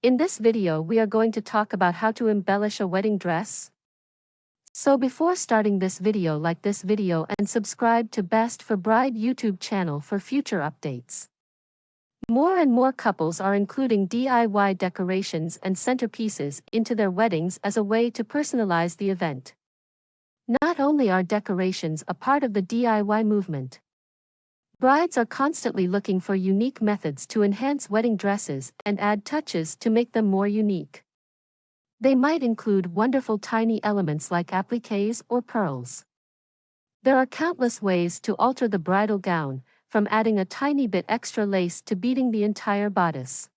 In this video we are going to talk about how to embellish a wedding dress. So before starting this video, like this video and subscribe to Best for Bride YouTube channel for future updates. More and more couples are including DIY decorations and centerpieces into their weddings as a way to personalize the event. Not only are decorations a part of the DIY movement, brides are constantly looking for unique methods to enhance wedding dresses and add touches to make them more unique. They might include wonderful tiny elements like appliques or pearls. There are countless ways to alter the bridal gown, from adding a tiny bit extra lace to beading the entire bodice.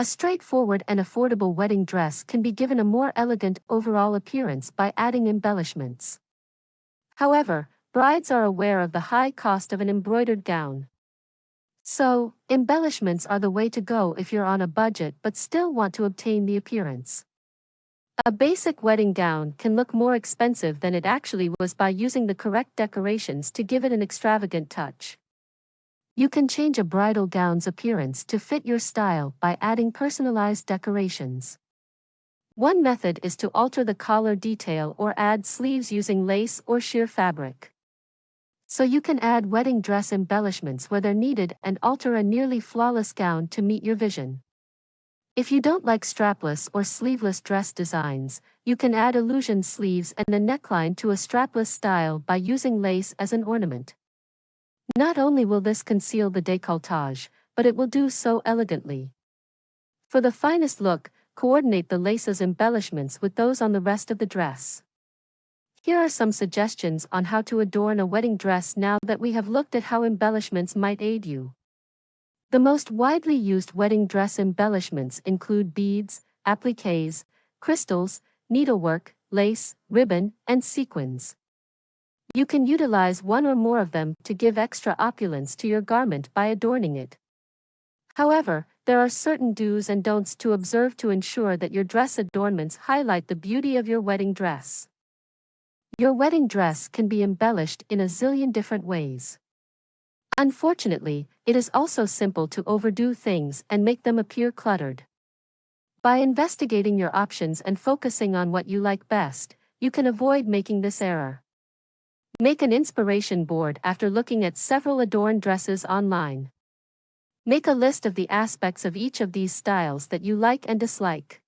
A straightforward and affordable wedding dress can be given a more elegant overall appearance by adding embellishments. However, brides are aware of the high cost of an embroidered gown. So, embellishments are the way to go if you're on a budget but still want to obtain the appearance. A basic wedding gown can look more expensive than it actually was by using the correct decorations to give it an extravagant touch. You can change a bridal gown's appearance to fit your style by adding personalized decorations. One method is to alter the collar detail or add sleeves using lace or sheer fabric. So you can add wedding dress embellishments where they're needed and alter a nearly flawless gown to meet your vision. If you don't like strapless or sleeveless dress designs, you can add illusion sleeves and a neckline to a strapless style by using lace as an ornament. Not only will this conceal the décolletage, but it will do so elegantly. For the finest look, coordinate the lace's embellishments with those on the rest of the dress. Here are some suggestions on how to adorn a wedding dress now that we have looked at how embellishments might aid you. The most widely used wedding dress embellishments include beads, appliques, crystals, needlework, lace, ribbon, and sequins. You can utilize one or more of them to give extra opulence to your garment by adorning it. However, there are certain do's and don'ts to observe to ensure that your dress adornments highlight the beauty of your wedding dress. Your wedding dress can be embellished in a zillion different ways. Unfortunately, it is also simple to overdo things and make them appear cluttered. By investigating your options and focusing on what you like best, you can avoid making this error. Make an inspiration board after looking at several adorned dresses online. Make a list of the aspects of each of these styles that you like and dislike.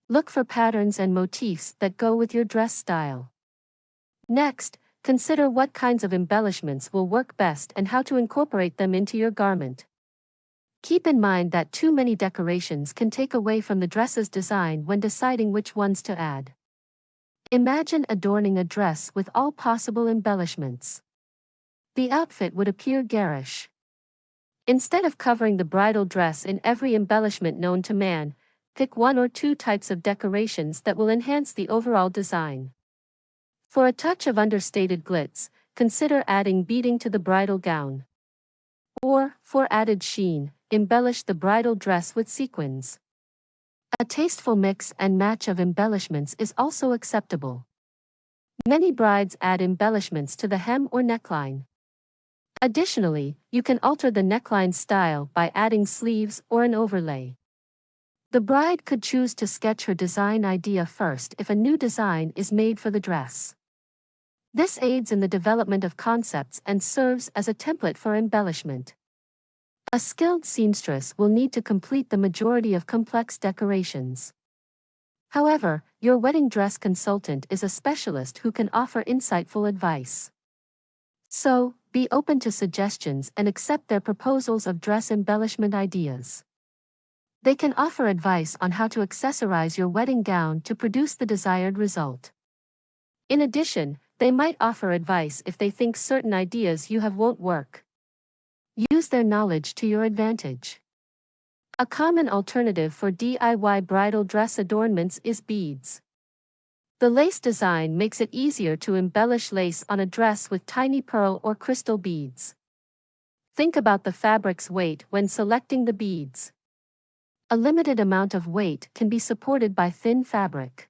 Look for patterns and motifs that go with your dress style. Next, consider what kinds of embellishments will work best and how to incorporate them into your garment. Keep in mind that too many decorations can take away from the dress's design when deciding which ones to add. Imagine adorning a dress with all possible embellishments. The outfit would appear garish. Instead of covering the bridal dress in every embellishment known to man, pick one or two types of decorations that will enhance the overall design. For a touch of understated glitz, consider adding beading to the bridal gown. Or, for added sheen, embellish the bridal dress with sequins. A tasteful mix and match of embellishments is also acceptable. Many brides add embellishments to the hem or neckline. Additionally, you can alter the neckline style by adding sleeves or an overlay. The bride could choose to sketch her design idea first if a new design is made for the dress. This aids in the development of concepts and serves as a template for embellishment. A skilled seamstress will need to complete the majority of complex decorations. However, your wedding dress consultant is a specialist who can offer insightful advice. So, be open to suggestions and accept their proposals of dress embellishment ideas. They can offer advice on how to accessorize your wedding gown to produce the desired result. In addition, they might offer advice if they think certain ideas you have won't work. Use their knowledge to your advantage. A common alternative for DIY bridal dress adornments is beads. The lace design makes it easier to embellish lace on a dress with tiny pearl or crystal beads. Think about the fabric's weight when selecting the beads. A limited amount of weight can be supported by thin fabric.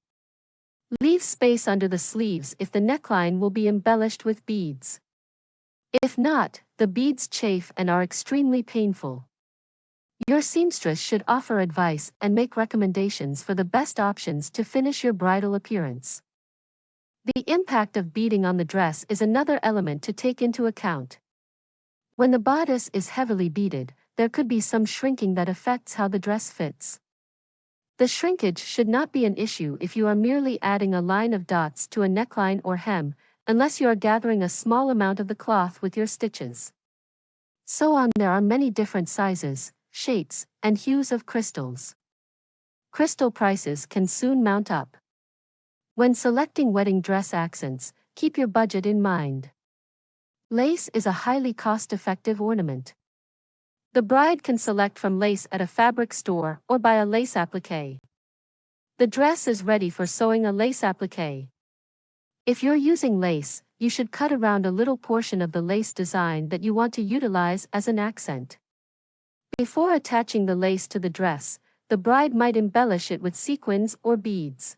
Leave space under the sleeves if the neckline will be embellished with beads. If not, the beads chafe and are extremely painful. Your seamstress should offer advice and make recommendations for the best options to finish your bridal appearance. The impact of beading on the dress is another element to take into account. When the bodice is heavily beaded, there could be some shrinking that affects how the dress fits. The shrinkage should not be an issue if you are merely adding a line of dots to a neckline or hem, unless you are gathering a small amount of the cloth with your stitches. There are many different sizes, shapes, and hues of crystals. Crystal prices can soon mount up. When selecting wedding dress accents, keep your budget in mind. Lace is a highly cost-effective ornament. The bride can select from lace at a fabric store or buy a lace applique. The dress is ready for sewing a lace applique. If you're using lace, you should cut around a little portion of the lace design that you want to utilize as an accent. Before attaching the lace to the dress, the bride might embellish it with sequins or beads.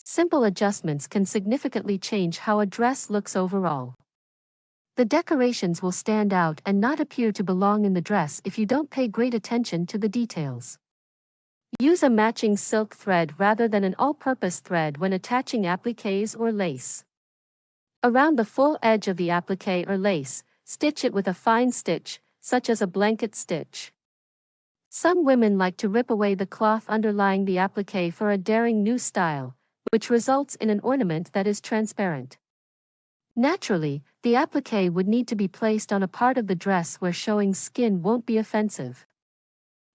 Simple adjustments can significantly change how a dress looks overall. The decorations will stand out and not appear to belong in the dress if you don't pay great attention to the details. Use a matching silk thread rather than an all-purpose thread when attaching appliques or lace. Around the full edge of the applique or lace, stitch it with a fine stitch, such as a blanket stitch. Some women like to rip away the cloth underlying the applique for a daring new style, which results in an ornament that is transparent. Naturally, the applique would need to be placed on a part of the dress where showing skin won't be offensive.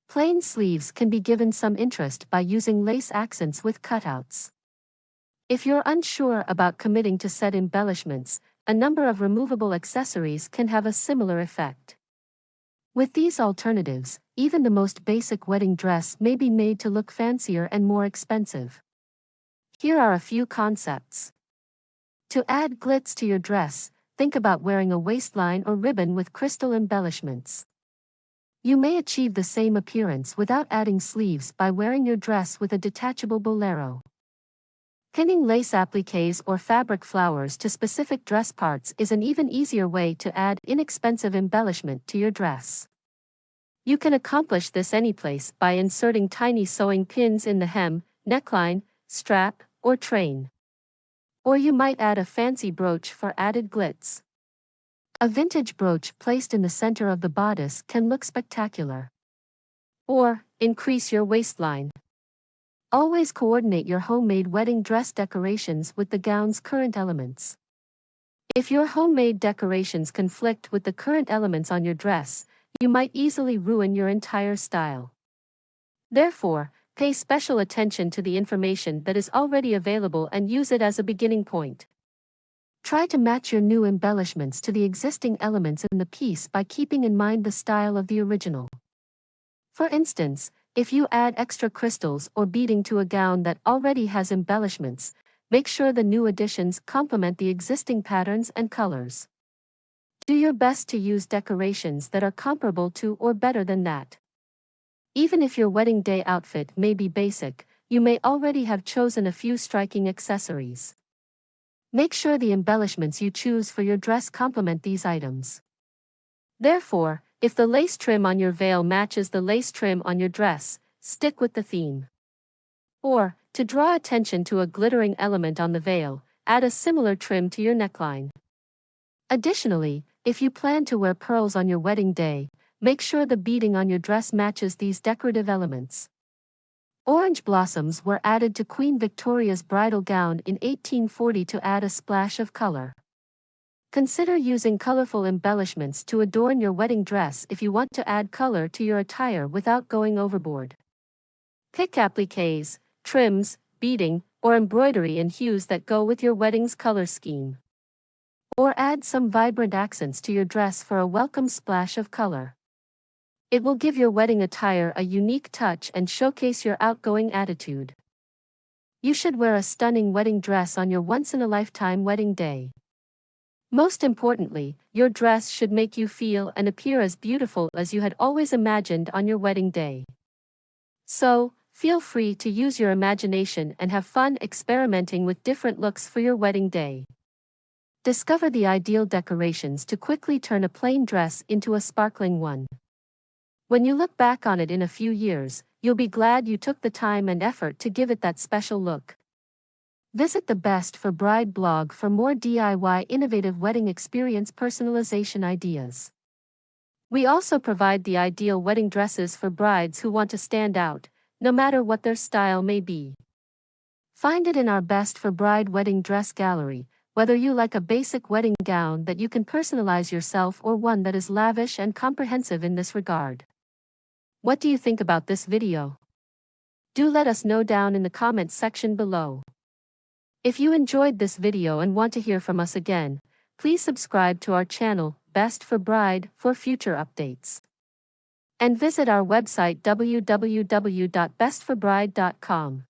Plain sleeves can be given some interest by using lace accents with cutouts. If you're unsure about committing to set embellishments, a number of removable accessories can have a similar effect. With these alternatives, even the most basic wedding dress may be made to look fancier and more expensive. Here are a few concepts. To add glitz to your dress, think about wearing a waistline or ribbon with crystal embellishments. You may achieve the same appearance without adding sleeves by wearing your dress with a detachable bolero. Pinning lace appliques or fabric flowers to specific dress parts is an even easier way to add inexpensive embellishment to your dress. You can accomplish this anyplace by inserting tiny sewing pins in the hem, neckline, strap, or train. Or you might add a fancy brooch for added glitz. A vintage brooch placed in the center of the bodice can look spectacular. Or, increase your waistline. Always coordinate your homemade wedding dress decorations with the gown's current elements. If your homemade decorations conflict with the current elements on your dress, you might easily ruin your entire style. Therefore, pay special attention to the information that is already available and use it as a beginning point. Try to match your new embellishments to the existing elements in the piece by keeping in mind the style of the original. For instance, if you add extra crystals or beading to a gown that already has embellishments, make sure the new additions complement the existing patterns and colors. Do your best to use decorations that are comparable to or better than that. Even if your wedding day outfit may be basic, you may already have chosen a few striking accessories. Make sure the embellishments you choose for your dress complement these items. Therefore, if the lace trim on your veil matches the lace trim on your dress, stick with the theme. Or, to draw attention to a glittering element on the veil, add a similar trim to your neckline. Additionally, if you plan to wear pearls on your wedding day, make sure the beading on your dress matches these decorative elements. Orange blossoms were added to Queen Victoria's bridal gown in 1840 to add a splash of color. Consider using colorful embellishments to adorn your wedding dress if you want to add color to your attire without going overboard. Pick appliques, trims, beading, or embroidery in hues that go with your wedding's color scheme. Or add some vibrant accents to your dress for a welcome splash of color. It will give your wedding attire a unique touch and showcase your outgoing attitude. You should wear a stunning wedding dress on your once-in-a-lifetime wedding day. Most importantly, your dress should make you feel and appear as beautiful as you had always imagined on your wedding day. So, feel free to use your imagination and have fun experimenting with different looks for your wedding day. Discover the ideal decorations to quickly turn a plain dress into a sparkling one. When you look back on it in a few years, you'll be glad you took the time and effort to give it that special look. Visit the Best for Bride blog for more DIY innovative wedding experience personalization ideas. We also provide the ideal wedding dresses for brides who want to stand out, no matter what their style may be. Find it in our Best for Bride wedding dress gallery, whether you like a basic wedding gown that you can personalize yourself or one that is lavish and comprehensive in this regard. What do you think about this video? Do let us know down in the comments section below. If you enjoyed this video and want to hear from us again, please subscribe to our channel, Best for Bride, for future updates. And visit our website www.bestforbride.com.